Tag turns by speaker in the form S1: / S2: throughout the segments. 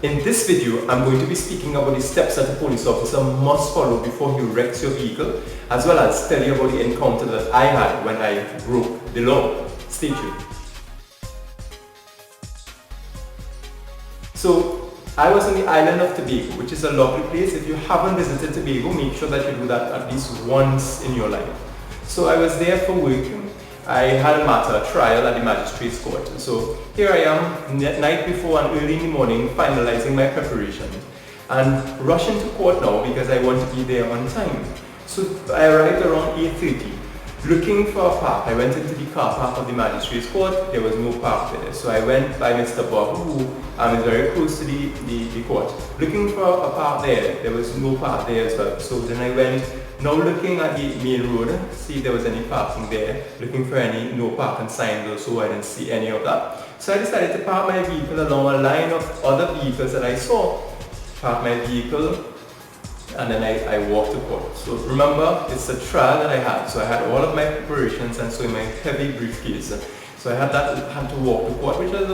S1: In this video, I'm going to be speaking about the steps that a police officer must follow before he wrecks your vehicle, as well as tell you about the encounter that I had when I broke the law. Stay tuned. So, I was on the island of Tobago, which is a lovely place. If you haven't visited Tobago, make sure that you do that at least once in your life. So I was there for work. I had a matter, a trial at the magistrate's court. So here I am, night before and early in the morning, finalizing my preparation and rushing to court now because I want to be there on time. So I arrived around 8:30. Looking for a park, I went into the car park of the magistrate's court. There was no park there. So I went by Mr. Bob, who is very close to the court. Looking for a park there was no park there as well. So then I went, now looking at the main road, see if there was any parking there, looking for any no parking signs or so. I didn't see any of that. So I decided to park my vehicle along a line of other vehicles that I saw. Park my vehicle, and then I walked to court. So remember, it's a trial that I had. So I had all of my preparations and so in my heavy briefcase. So I had to walk to court, which was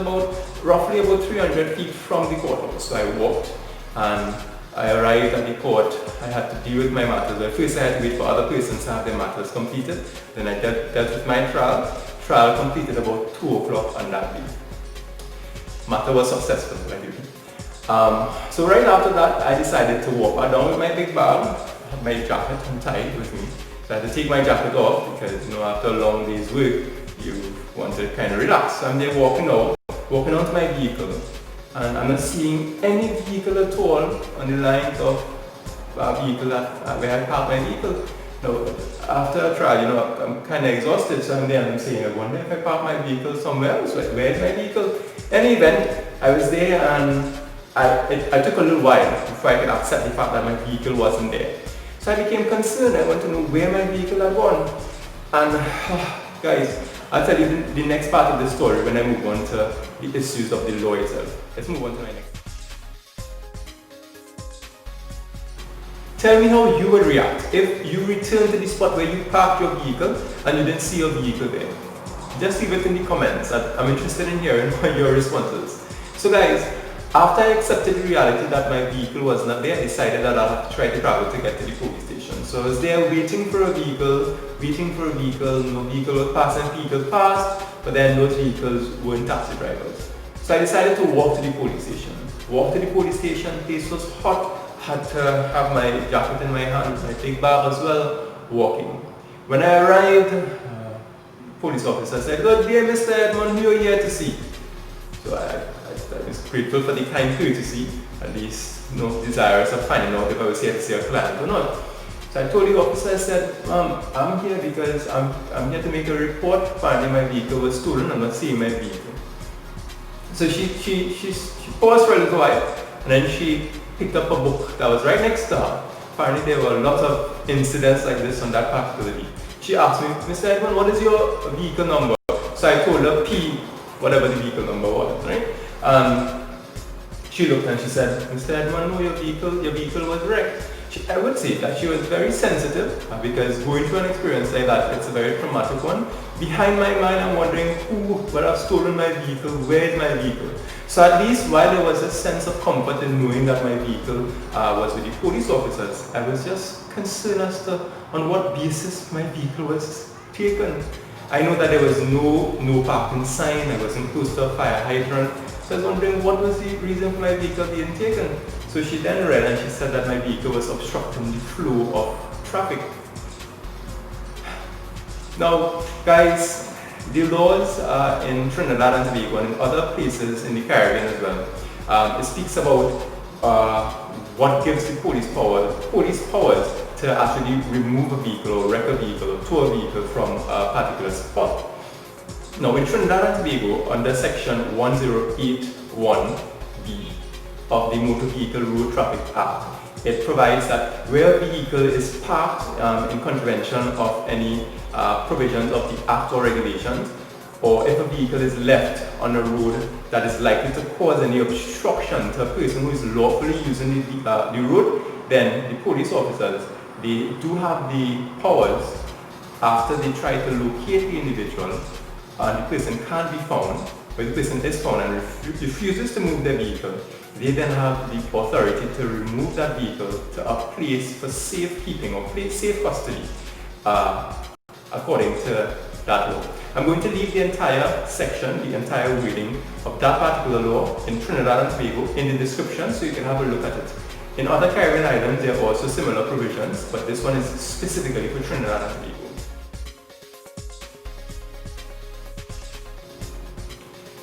S1: roughly about 300 feet from the courthouse. So I walked and I arrived at the court. I had to deal with my matters. But first I had to wait for other persons to have their matters completed. Then I dealt with my trial. Trial completed about 2 o'clock on that day. Matter was successful, by the way. So right after that, I decided to walk down with my big bag. I had my jacket untied with me. So I had to take my jacket off because, after a long day's work, you want to kind of relax. So I'm there walking out to my vehicle, and I'm not seeing any vehicle at all on the line of vehicle where I parked my vehicle. Now, after a trial, I'm kind of exhausted, so I'm there and I'm saying, I wonder if I park my vehicle somewhere else. Where's my vehicle? In any event, I was there and I took a little while before I could accept the fact that my vehicle wasn't there. So I became concerned. I want to know where my vehicle had gone. And guys, I'll tell you the next part of the story when I move on to the issues of the law itself. Let's move on to my next. Tell me how you would react if you returned to the spot where you parked your vehicle and you didn't see your vehicle there. Just leave it in the comments. I'm interested in hearing your responses. So guys, after I accepted the reality that my vehicle was not there, I decided that I'll have to try to travel to get to the police station. So I was there waiting for a vehicle, no vehicle was passing, vehicle passed, but then those vehicles weren't taxi drivers. So I decided to walk to the police station. Walk to the police station, place was hot, had to have my jacket in my hand, my big bag as well, walking. When I arrived, police officer said, "Good day, Mr. Edmond, who are you here to see?" So I was grateful for the kind courtesy, at least desirous of finding out if I was here to see a client or not. So I told the officer, I said, I'm here because I'm here to make a report. Apparently my vehicle was stolen, I'm not seeing my vehicle. So she paused for a little while, and then she picked up a book that was right next to her. Apparently there were lots of incidents like this on that particular day. She asked me, "Mr. Edmond, what is your vehicle number?" So I told her P, whatever the vehicle number was, right? She looked and she said, "Mr. Edmond, no, your vehicle was wrecked." I would say that she was very sensitive because going through an experience like that, it's a very traumatic one. Behind my mind, I'm wondering who would have stolen my vehicle, where is my vehicle? So at least while there was a sense of comfort in knowing that my vehicle was with the police officers, I was just concerned as to on what basis my vehicle was taken. I know that there was no parking sign, I wasn't close to a fire hydrant, so I was wondering what was the reason for my vehicle being taken. So she then read and she said that my vehicle was obstructing the flow of traffic. Now guys, the laws in Trinidad and Tobago and in other places in the Caribbean as well, it speaks about what gives the police powers to actually remove a vehicle or wreck a vehicle or tow a vehicle from a particular spot. Now in Trinidad and Tobago, under section 1081B of the Motor Vehicle Road Traffic Act, it provides that where a vehicle is parked in contravention of any provisions of the Act or regulations, or if a vehicle is left on a road that is likely to cause any obstruction to a person who is lawfully using the road, then the police officers, they do have the powers, after they try to locate the individual and the person can't be found, but the person is found and refuses to move their vehicle, they then have the authority to remove that vehicle to a place for safekeeping or safe custody according to that law. I'm going to leave the entire section, the entire wording of that particular law in Trinidad and Tobago in the description so you can have a look at it. In other Caribbean islands there are also similar provisions, but this one is specifically for Trinidad and Tobago.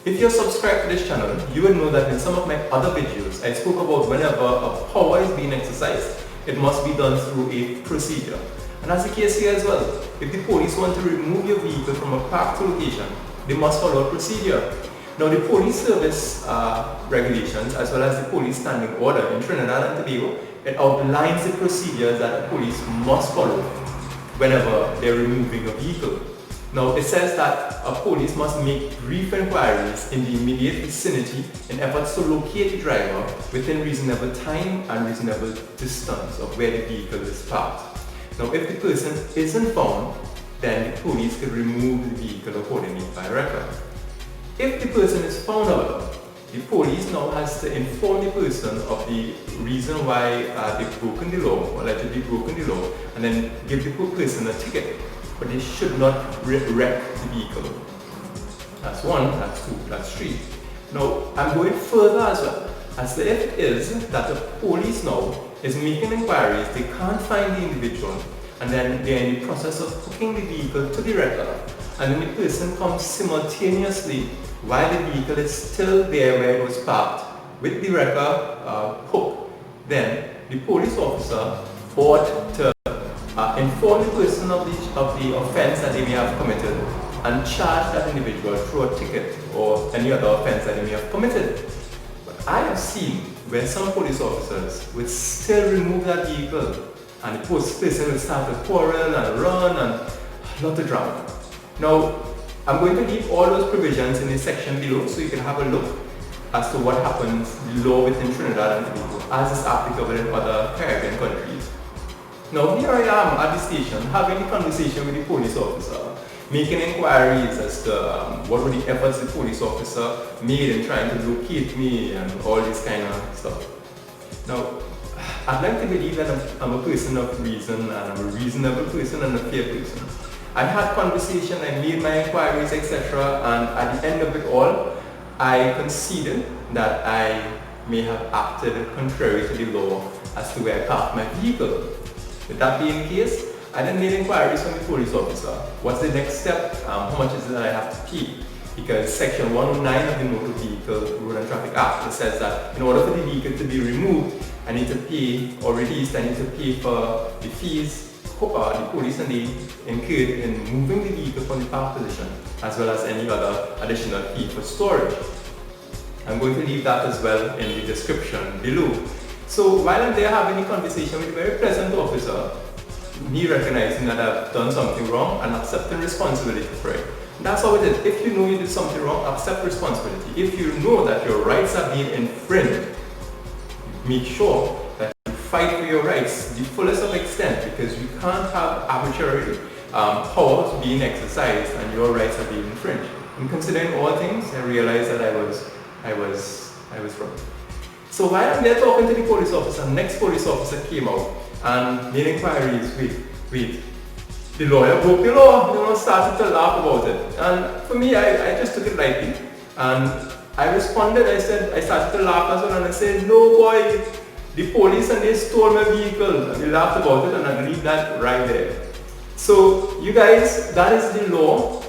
S1: If you're subscribed to this channel, you will know that in some of my other videos, I spoke about whenever a power is being exercised, it must be done through a procedure. And that's the case here as well. If the police want to remove your vehicle from a parked location, they must follow a procedure. Now the police service regulations as well as the police standing order in Trinidad and Tobago, it outlines the procedures that the police must follow whenever they're removing a vehicle. Now it says that a police must make brief inquiries in the immediate vicinity in efforts to locate the driver within reasonable time and reasonable distance of where the vehicle is parked. Now if the person isn't found, then the police could remove the vehicle accordingly by record. If the person is found, however, the police now has to inform the person of the reason why they've broken the law, or allegedly broken the law, and then give the person a ticket. But they should not wreck the vehicle. That's one, that's two, that's three. Now, I'm going further as well. As the if it is that the police now is making inquiries, they can't find the individual, and then they're in the process of hooking the vehicle to the wrecker, and then the person comes simultaneously while the vehicle is still there where it was parked with the wrecker hooked, then the police officer ought to inform the person of the offense that they may have committed and charge that individual through a ticket or any other offense that they may have committed. But I have seen where some police officers would still remove that vehicle and the person will start to quarrel and run and a lot of drama. Now, I'm going to leave all those provisions in the section below so you can have a look as to what happens below within Trinidad and Tobago as is applicable in other Caribbean countries. Now here I am at the station having a conversation with the police officer, making inquiries as to what were the efforts the police officer made in trying to locate me and all this kind of stuff. Now, I'd like to believe that I'm a person of reason and I'm a reasonable person and a fair person. I had conversation, I made my inquiries, etc. and at the end of it all, I conceded that I may have acted contrary to the law as to where I parked my vehicle. With that being the case, I then made inquiries from the police officer. What's the next step? How much is it that I have to pay? Because section 109 of the Motor Vehicle Road and Traffic Act says that in order for the vehicle to be removed, I need to pay or released, I need to pay for the fees the police and they incurred in moving the vehicle from the park position, as well as any other additional fee for storage. I'm going to leave that as well in the description below. So while I'm there having a conversation with a very pleasant officer, me recognizing that I've done something wrong and accepting responsibility for it. And that's how it is. If you know you did something wrong, accept responsibility. If you know that your rights are being infringed, make sure that you fight for your rights to the fullest of extent, because you can't have arbitrary powers being exercised and your rights are being infringed. And considering all things, I realized that I was wrong. So while I'm there talking to the police officer, the next police officer came out and made inquiries. Wait, the lawyer broke the law, started to laugh about it. And for me, I just took it lightly. And I responded, I started to laugh as well, and I said, no boy, the police and they stole my vehicle. And we laughed about it, and I leave that right there. So you guys, that is the law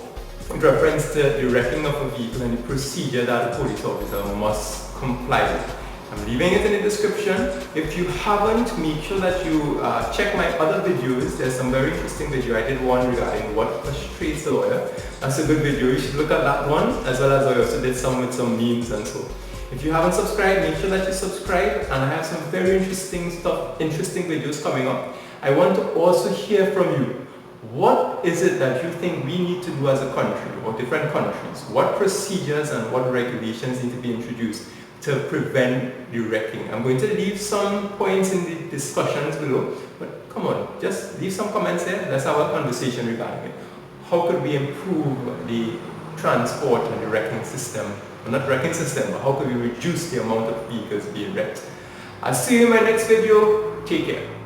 S1: in reference to the wrecking of a vehicle and the procedure that a police officer must comply with. I'm leaving it in the description. If you haven't, make sure that you check my other videos. There's some very interesting video. I did one regarding what frustrates a lawyer. That's a good video. You should look at that one, as well as I also did some with some memes and so. If you haven't subscribed, make sure that you subscribe, and I have some very interesting videos coming up. I want to also hear from you. What is it that you think we need to do as a country or different countries? What procedures and what regulations need to be introduced to prevent the wrecking? I'm going to leave some points in the discussions below, but come on, just leave some comments there. Let's have a conversation regarding it. How could we improve the transport and the wrecking system Well, not wrecking system, but how could we reduce the amount of vehicles being wrecked. I'll see you in my next video. Take care.